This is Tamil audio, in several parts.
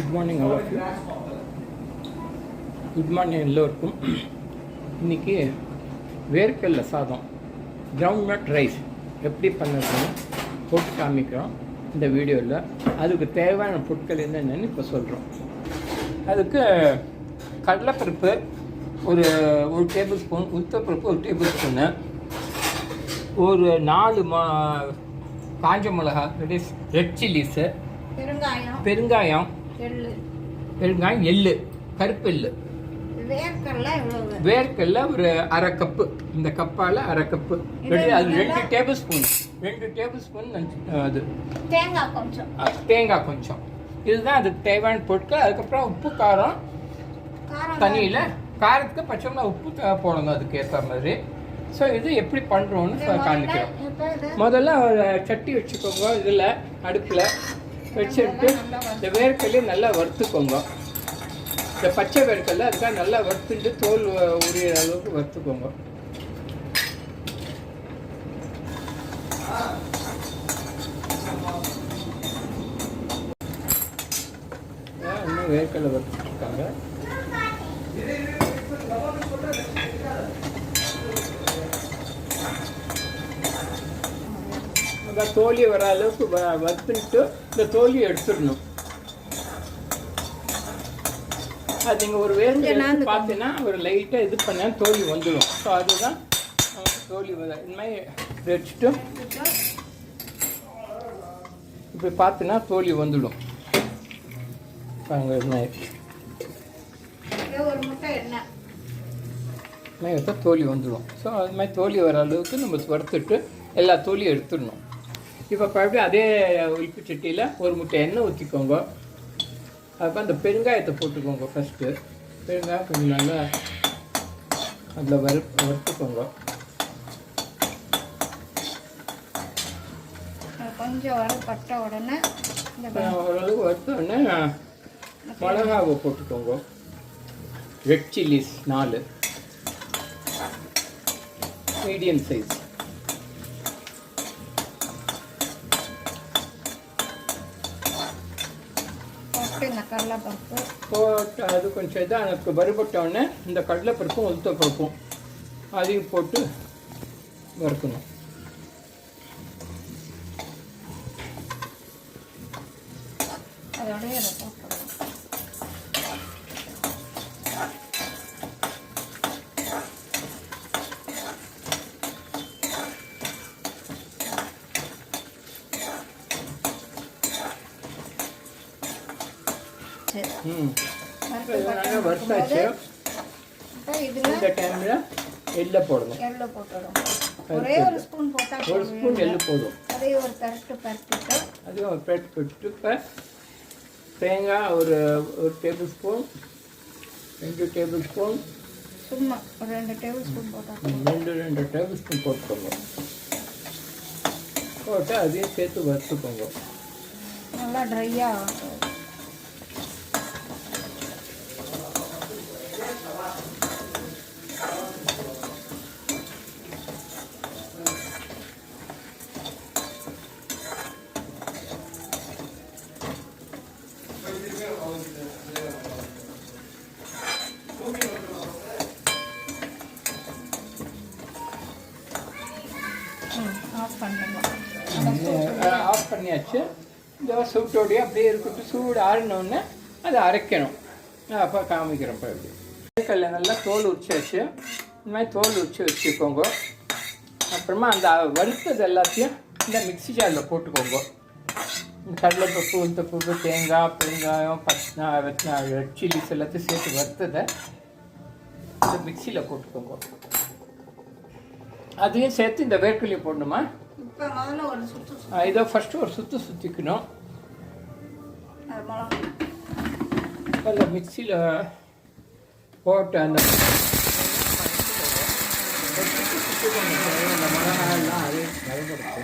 Good morning all of you. Good morning எல்லோருக்கும். இன்றைக்கி வேர்க்கடலை சாதம், கிரவுண்ட்நட் ரைஸ் எப்படி பண்ணுறதுன்னு போட்டு காமிக்கிறோம் இந்த வீடியோவில். அதுக்கு தேவையான பொருட்கள் என்னென்னு இப்போ சொல்கிறோம். அதுக்கு கடலைப்பருப்பு ஒரு டேபிள் ஸ்பூன், உளுத்தப்பருப்பு ஒரு டேபிள் ஸ்பூனு, ஒரு 4 காஞ்ச மிளகா, ரெட் சில்லிஸு, பெருங்காயம், எள்ளு, கருப்பு எள்ளு, வேர்க்கடலை ஒரு அரை கப்பு, இந்த கப்பால் அரை கப்பு, அது 2 டேபிள் ஸ்பூன் அது தேங்காய் கொஞ்சம். இதுதான் அதுக்கு தேவையான பொருட்கள். அதுக்கப்புறம் உப்பு, காரம் தண்ணியில், காரத்துக்கு பச்சை மிளகா உப்பு போடணும் அதுக்கு ஏற்ற மாதிரி. ஸோ இது எப்படி பண்ணுறோன்னு காமிக்கிறோம். முதல்ல ஒரு சட்டி வச்சுக்கோங்க, இதில் அடுப்பில் வச்சுட்டு இந்த வேர்க்கடலையும் நல்லா வறுத்துக்கோங்க. இந்த பச்சை வேர்க்கடலை அதுக்காக நல்லா வறுத்துட்டு தோல் உரியிற அளவுக்கு வறுத்துக்கோங்க. இன்னும் வேர்க்கடலை வறுத்துருக்காங்க. தோலி வர அளவுக்கு வறுத்துட்டு இந்த தோலியை எடுத்துடணும். அது நீங்கள் ஒரு வேர்க்கடலை பார்த்தீங்கன்னா ஒரு லைட்டாக இது பண்ண தோலி வந்துடும். ஸோ அதுதான் தோலி இந்த மாதிரி வச்சுட்டு இப்படி பார்த்தீங்கன்னா தோலி வந்துடும். இது மாதிரி தோலி வந்துடும். ஸோ அது மாதிரி தோலி வர அளவுக்கு நம்ம வறுத்துட்டு எல்லா தோலியும் எடுத்துடணும். இப்போ மறுபடியும் அதே உப்பு சட்டியில் ஒரு முட்டை எண்ணெய் ஊற்றிக்கோங்க. அதுக்கப்புறம் அந்த பெருங்காயத்தை போட்டுக்கோங்க. ஃபஸ்ட்டு பெருங்காயம் கொஞ்சம் நல்லா அதில் வறுத்துக்கோங்க. கொஞ்சம் வறுப்பட்ட உடனே ஓரளவுக்கு வறுத்த உடனே மிளகாவை போட்டுக்கோங்க. ரெட் சில்லிஸ் 4 மீடியம் சைஸ், கடலைப்பருப்பு போட்டு அது கொஞ்சம் இதாக எனக்கு வறுபட்டோடனே இந்த கடலைப்பருப்பும் உளுத்தப்பருப்பும் அதையும் போட்டு வறுக்கணும். அதோடய வறுத்தாச்சு. இந்த டைமில் எள்ளை போடணும். ஒரு ஸ்பூன் எள்ளு போதும். அதையும் ஒரு பெரட்டு போட்டு இப்போ தேங்காய் ஒரு டேபிள் ஸ்பூன், 2 டேபிள் ஸ்பூன், சும்மா ஒரு 2 டேபிள் ஸ்பூன் போட்டால் 2 டேபிள் ஸ்பூன் போட்டுக்கோங்க. போட்டு அதையும் சேர்த்து வறுத்துக்கோங்க. நல்லா ட்ரையாக ஆஃப் பண்ணியாச்சு. இந்த சூட்டோடையே அப்படியே இருக்கட்டும். சூடு ஆறினோடனே அதை அரைக்கணும். அப்போ காமிக்கிறேன். இப்போ எப்படி வேர்க்கடலை நல்லா தோல் உரிச்சாச்சு. இந்த மாதிரி தோல் உரிச்சு வச்சுக்கோங்க. அப்புறமா அந்த வறுத்தது எல்லாத்தையும் இந்த மிக்ஸி ஜாரில் போட்டுக்கோங்க. கடலைப்பருப்பு, உளுத்தப்பருப்பு, தேங்காய், பெருங்காயம், ரெட் சில்லிஸ் எல்லாத்தையும் சேர்த்து வறுத்ததை இந்த மிக்சியில் போட்டுக்கோங்க. அதையும் சேர்த்து இந்த வேர்க்கடலையை போடணுமா? இதை ஃபஸ்ட்டு ஒரு சுற்றிக்கணும். அந்த மிக்சியில் போட்டு அந்த மிளகாயெல்லாம் அதே வறுபடுத்து.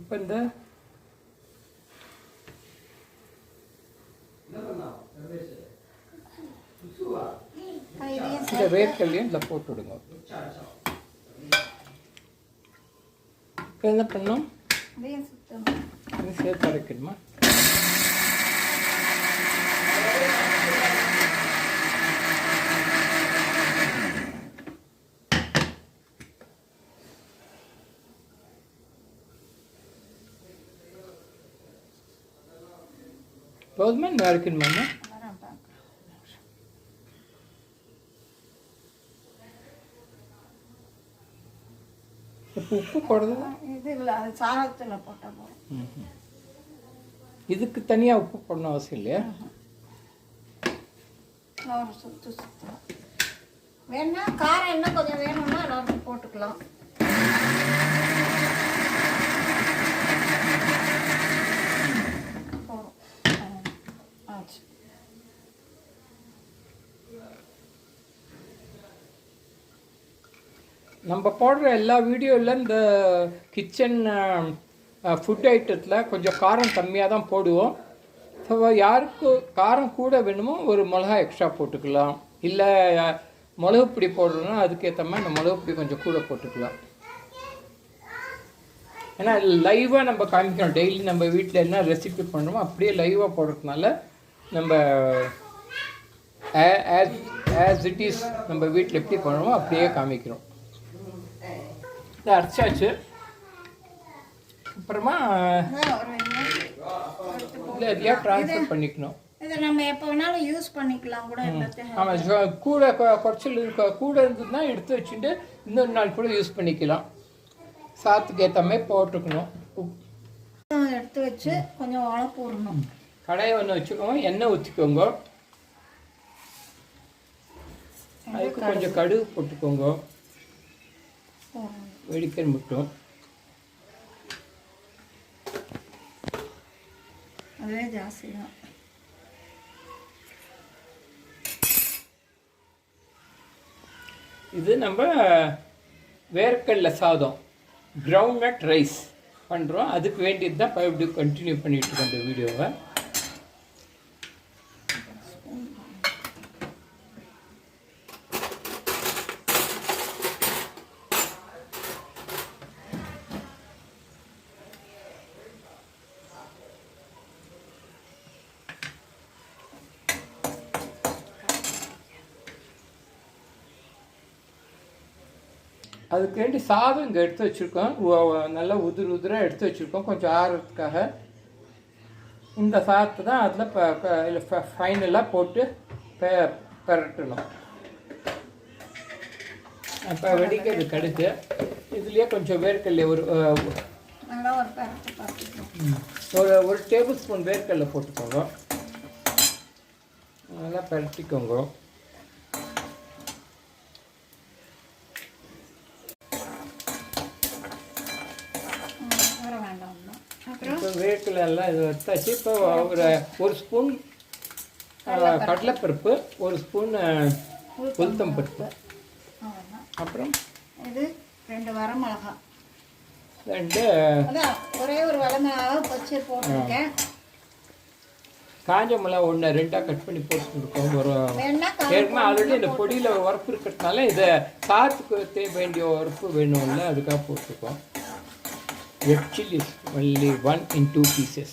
இப்போ இந்த இந்த வேர்க்கல்லையும் இதில் போட்டு விடுங்க. இப்போ என்ன பண்ணணும்? இது சேர்த்து அரைக்கணுமா? போதுமா இந்த அரைக்கணுமா? உப்பு போடுறது இது இல்லை, அது சாதத்தில் போட்டால் போதும். இதுக்கு தனியாக உப்பு போடணும் அவசியம் இல்லையா? ஒரு சுற்று வேணா காரம் என்ன கொஞ்சம் வேணும்னா எல்லாருக்கும் போட்டுக்கலாம். ஆச்சு. நம்ம போடுற எல்லா வீடியோவில் இந்த கிச்சன் ஃபுட் ஐட்டத்தில் கொஞ்சம் காரம் கம்மியாக தான் போடுவோம். ஸோ யாருக்கு காரம் கூட வேணுமோ ஒரு மிளகா எக்ஸ்ட்ரா போட்டுக்கலாம். இல்லை மிளகுப்பொடி போடுறோன்னா அதுக்கேற்ற மாதிரி இந்த மிளகுப்பொடி கொஞ்சம் கூட போட்டுக்கலாம். ஏன்னா லைவாக நம்ம காமிக்கணும். டெய்லி நம்ம வீட்டில் என்ன ரெசிபி பண்ணுறோமோ அப்படியே லைவாக போடுறதுனால நம்ம ஆஸ் இட் இஸ் நம்ம வீட்டில் எப்படி பண்ணுறோமோ அப்படியே காமிக்கிறோம். இதை அரைச்சாச்சு. அப்புறமா இல்லை எதையா ட்ரான்ஸ்ஃபர் பண்ணிக்கணும். இதை நம்ம எப்போ வேணாலும் யூஸ் பண்ணிக்கலாம் கூட. ஆமாம், கூட குறைச்சல் கூட இருந்ததுன்னா எடுத்து வச்சுட்டு இன்னொரு நாள் கூட யூஸ் பண்ணிக்கலாம். சாத்துக்கு ஏற்ற மாதிரி போட்டுக்கணும். எடுத்து வச்சு கொஞ்சம் வாழை போடணும். கடாயை ஒன்று வச்சுக்கோங்க, எண்ணெய் ஊற்றிக்கோங்க. அதுக்கு கொஞ்சம் கடுகு போட்டுக்கோங்க, வெடிக்கிற மட்டும். அதே ஜாஸ்தி தான். இது நம்ம வேர்க்கடலை சாதம், கிரவுண்ட்நட் ரைஸ் பண்ணுறோம். அதுக்கு வேண்டியது தான் இப்படி கண்டினியூ பண்ணிகிட்டு இருக்கோம் இந்த வீடியோவை. அதுக்கு வேண்டி சாதம் இங்கே எடுத்து வச்சுருக்கோம். நல்லா உதிராக எடுத்து வச்சுருக்கோம் கொஞ்சம் ஆறுறதுக்காக. இந்த சாதத்தை தான் அதில் ஃபைனலாக போட்டு பெரட்டணும். அப்போ வெடிக்கிறது கடுக்கு. இதுலேயே கொஞ்சம் வேர்க்கடலை ஒரு டேபிள் ஸ்பூன் வேர்க்கடலை போட்டுக்கோங்க. நல்லா பரட்டிக்கோங்க. வேர்க்கடலை எல்லாம் இது வச்சாச்சு. இப்போ ஒரு ஸ்பூன் கடலைப்பருப்பு, ஒரு ஸ்பூன் உளுத்தம் பருப்பு, அப்புறம் இது 2 வரமிளகா, 2 ஒரே ஒரு வரமிளகா பச்சை போட்டிருக்கேன். காஞ்ச மிளகா 1 2 கட் பண்ணி போட்டுருக்கோம். ஒரு ஏற்கனவே ஆல்ரெடி இந்த பொடியில் உரப்பு இருக்கிறதுனால இதை சாத்துக்கு வேண்டிய உரப்பு வேணும்ல, அதுக்காக போட்டிருக்கோம். Red chillies, only 1 in 2 pieces.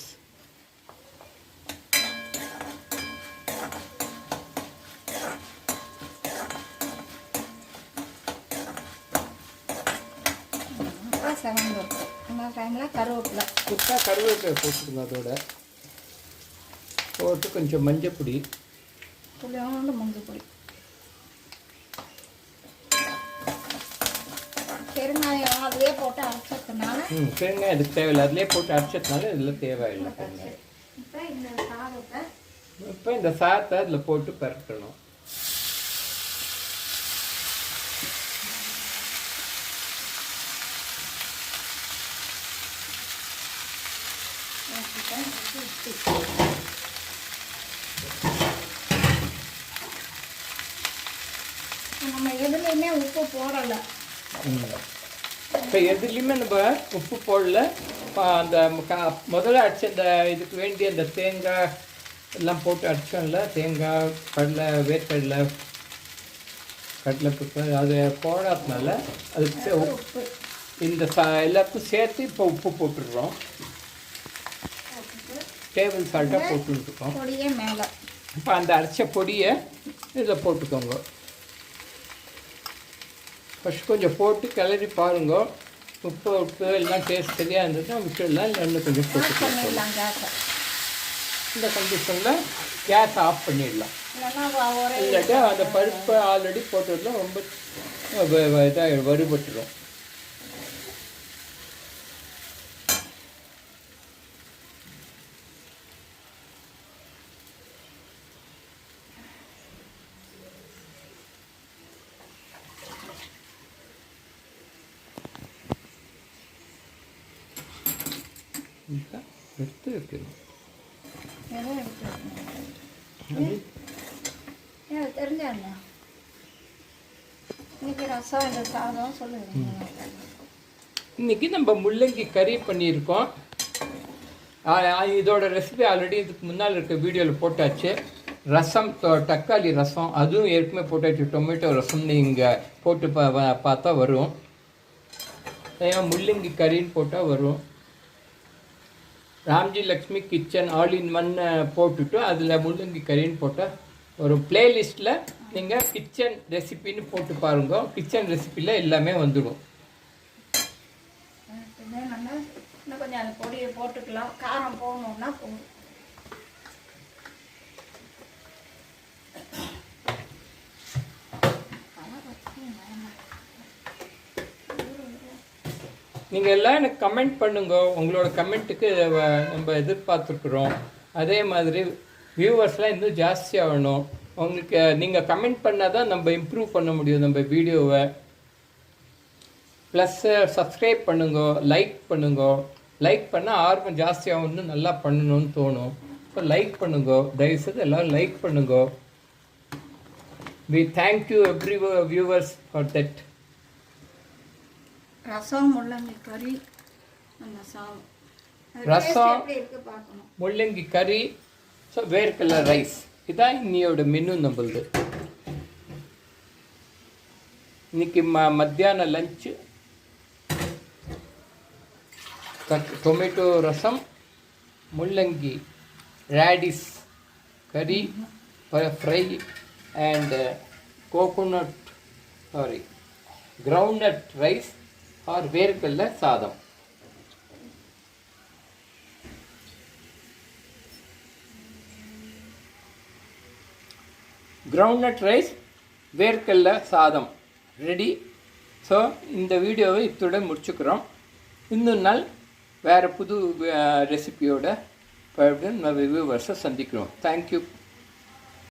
கருவேப்பிலை போட்டுக்கணும். அதோட போட்டு கொஞ்சம் மஞ்சள் பொடி, பெருங்காயம் அதிலே போட்டு அரைச்சதுனால பெருங்காயம் அதுக்கு தேவையில்லை. அதிலே போட்டு அரைச்சதுனால இதில் தேவையில்லை. இப்போ இந்த சாதத்தை அதில் போட்டு பரட்டணும். நம்ம எதுலேயுமே உப்பு போடலை. இப்போ எதுலேயுமே நம்ம உப்பு போடல. அந்த முதல்ல அடிச்ச இந்த இதுக்கு வேண்டிய அந்த தேங்காய் எல்லாம் போட்டு அடிச்சோம்ல, தேங்காய், கடலை, வேர்க்கடலை, கடலைப்பருப்பு, அது போடாதனால அது உப்பு இந்த எல்லாத்துக்கும் சேர்த்து இப்போ உப்பு போட்டுடுறோம். டேபிள் சால்ட்டாக போட்டுருக்கோம். பொடியே மேலே இப்போ அந்த அரைச்ச பொடியை இதில் போட்டுக்கோங்க. ஃபஸ்ட் கொஞ்சம் போட்டு கிளறி பாருங்க. உப்பு எல்லாம் டேஸ்ட் சரியாக இருந்ததுன்னா விட்டுடலாம், இல்லை இன்னும் கொஞ்சம் போட்டுக்கலாம். இந்த கண்டிஷனில் கேஸ் ஆஃப் பண்ணிடலாம். இல்லாட்டா அந்த பருப்பை ஆல்ரெடி போட்டதுலாம் ரொம்ப இதாக வறுபட்டுரும். எடுத்து வைக்கணும். தெரிஞ்சாங்க இன்னைக்கு ரசம் இந்த சாதம் சொல்லுங்க. இன்னைக்கு நம்ம முள்ளங்கி கறி பண்ணியிருக்கோம். இதோட ரெசிபி ஆல்ரெடி இதுக்கு முன்னால் இருக்க வீடியோவில் போட்டாச்சு. ரசம், தக்காளி ரசம், அதுவும் ஏற்கனவே போட்டாச்சு. டொமேட்டோ ரசம் நீங்கள் போட்டு பார்த்தா வரும். முள்ளங்கி கறின்னு போட்டால் வரும். Ramji Lakshmi kitchen all in one போட்டுட்டு அதில் முள்ளங்கி கறின்னு போட்டால் ஒரு பிளேலிஸ்ட்டில் நீங்கள் கிச்சன் ரெசிபின்னு போட்டு பாருங்க. கிச்சன் ரெசிப்பியில் எல்லாமே வந்துடும். இன்னும் கொஞ்சம் அந்த பொடியை போட்டுக்கலாம். காரம் போகணுன்னா போகும். நீங்கள் எல்லாம் எனக்கு கமெண்ட் பண்ணுங்க. உங்களோட கமெண்ட்டுக்கு நம்ம எதிர்பார்த்துருக்குறோம். அதே மாதிரி வியூவர்ஸ்லாம் இன்னும் ஜாஸ்தியாகணும். உங்களுக்கு நீங்கள் கமெண்ட் பண்ணால் தான் நம்ம இம்ப்ரூவ் பண்ண முடியும் நம்ம வீடியோவை. ப்ளஸ் சப்ஸ்கிரைப் பண்ணுங்க, லைக் பண்ணுங்க. லைக் பண்ணால் ஆர்வம் ஜாஸ்தியாகும், இன்னும் நல்லா பண்ணணும்னு தோணும். ஸோ லைக் பண்ணுங்க, தயவுசெய்து எல்லோரும் லைக் பண்ணுங்க. We thank you every viewers for that. Rasam, முள்ளங்கி கறி, ரசம், முள்ளங்கி கறி, ஸோ வேர்க்கடலை ரைஸ். இதுதான் இன்னையோட மெனு நம்மளுது. இன்னைக்கு மத்தியான லஞ்சு டொமேட்டோ ரசம், முள்ளங்கி ரேடிஸ் கறி fry and groundnut rice or வேர்க்கடலை சாதம். groundnut rice, வேர்க்கடலை சாதம் ரெடி. ஸோ இந்த வீடியோவை இத்துடன் முடிச்சுக்கிறோம். இன்னொரு நாள் வேறு புது ரெசிபியோட வியூவர்ஸை சந்திக்கிறோம். தேங்க்யூ.